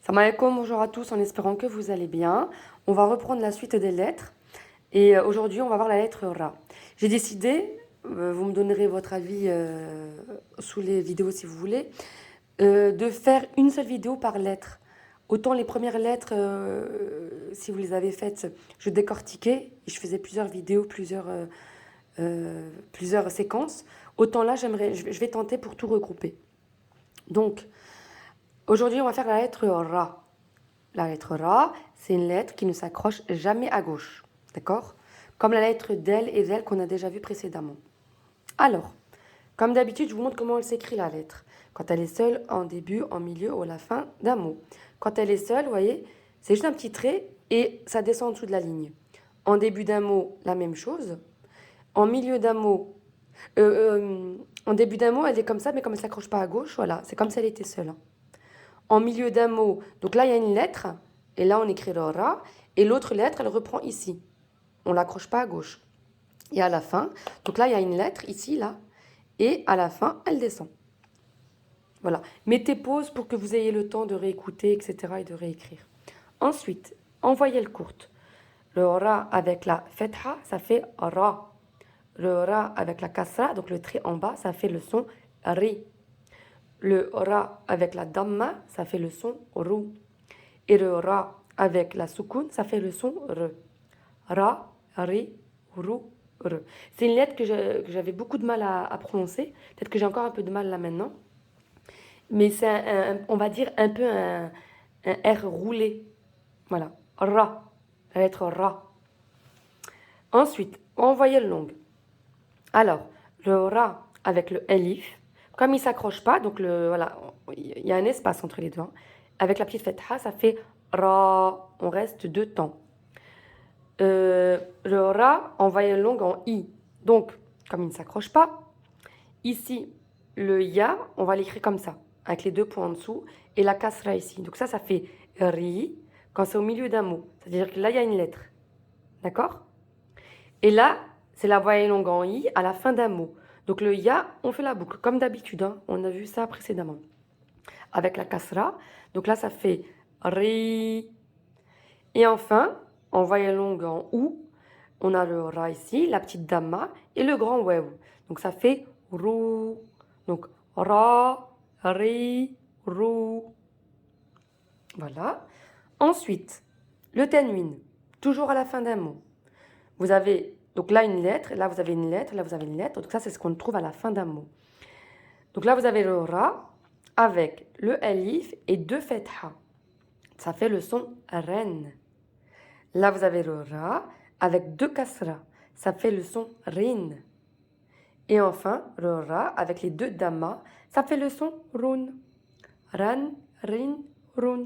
Salam alaikum, bonjour à tous, en espérant que vous allez bien. On va reprendre la suite des lettres. Et aujourd'hui, on va voir la lettre Ra. J'ai décidé, vous me donnerez votre avis sous les vidéos si vous voulez, de faire une seule vidéo par lettre. Autant les premières lettres, si vous les avez faites, je décortiquais et je faisais plusieurs vidéos, plusieurs séquences. Autant là, je vais tenter pour tout regrouper. Donc, aujourd'hui, on va faire la lettre Ra. La lettre Ra, c'est une lettre qui ne s'accroche jamais à gauche. D'accord? Comme la lettre Del et Zel qu'on a déjà vu précédemment. Alors, comme d'habitude, je vous montre comment elle s'écrit la lettre. Quand elle est seule, en début, en milieu ou à la fin d'un mot. Quand elle est seule, vous voyez, c'est juste un petit trait et ça descend en dessous de la ligne. En début d'un mot, la même chose. En milieu d'un mot, en début d'un mot, elle est comme ça, mais comme elle ne s'accroche pas à gauche, voilà, c'est comme si elle était seule. En milieu d'un mot, donc là, il y a une lettre, et là, on écrit le Ra, et l'autre lettre, elle reprend ici. On ne l'accroche pas à gauche. Et à la fin, donc là, il y a une lettre, ici, là, et à la fin, elle descend. Voilà. Mettez pause pour que vous ayez le temps de réécouter, etc., et de réécrire. Ensuite, en voyelle courte. Le Ra avec la fetha, ça fait Ra. Le Ra avec la kasra, donc le trait en bas, ça fait le son Ri. Le Ra avec la damma, ça fait le son Rou. Et le Ra avec la soukoun, ça fait le son R. Ra, Ri, Rou, R. C'est une lettre que j'avais beaucoup de mal à prononcer. Peut-être que j'ai encore un peu de mal là maintenant. Mais c'est, on va dire, un peu un R roulé. Voilà. Ra. La lettre Ra. Ensuite, en voyelle longue. Alors, le Ra avec le Elif, comme il ne s'accroche pas, donc voilà, il y a un espace entre les deux. Hein. Avec la petite fetha, ça fait Ra. On reste deux temps. Le Ra en voyelle longue en I. Donc, comme il ne s'accroche pas, ici, le Ya, on va l'écrire comme ça, avec les deux points en dessous, et la kasra ici. Donc ça fait Ri quand c'est au milieu d'un mot. C'est-à-dire que là, il y a une lettre. D'accord? Et là, c'est la voyelle longue en I à la fin d'un mot. Donc le Ya, on fait la boucle, comme d'habitude. Hein, on a vu ça précédemment. Avec la kasra. Donc là, ça fait Ri. Et enfin, en voyelle longue en OU, on a le Ra ici, la petite Damma et le grand Waw. Donc ça fait Rou. Donc Ra, Ri, Rou. Voilà. Ensuite, le Tanwin, toujours à la fin d'un mot. Vous avez donc là une lettre, là vous avez une lettre, là vous avez une lettre. Donc ça, c'est ce qu'on trouve à la fin d'un mot. Donc là, vous avez le Ra avec le Alif et deux Fetha. Ça fait le son Ren. Là, vous avez le Ra avec deux Kasra. Ça fait le son Rin. Et enfin, le Ra avec les deux Dhamma. Ça fait le son Run. Ran, Rin, Run.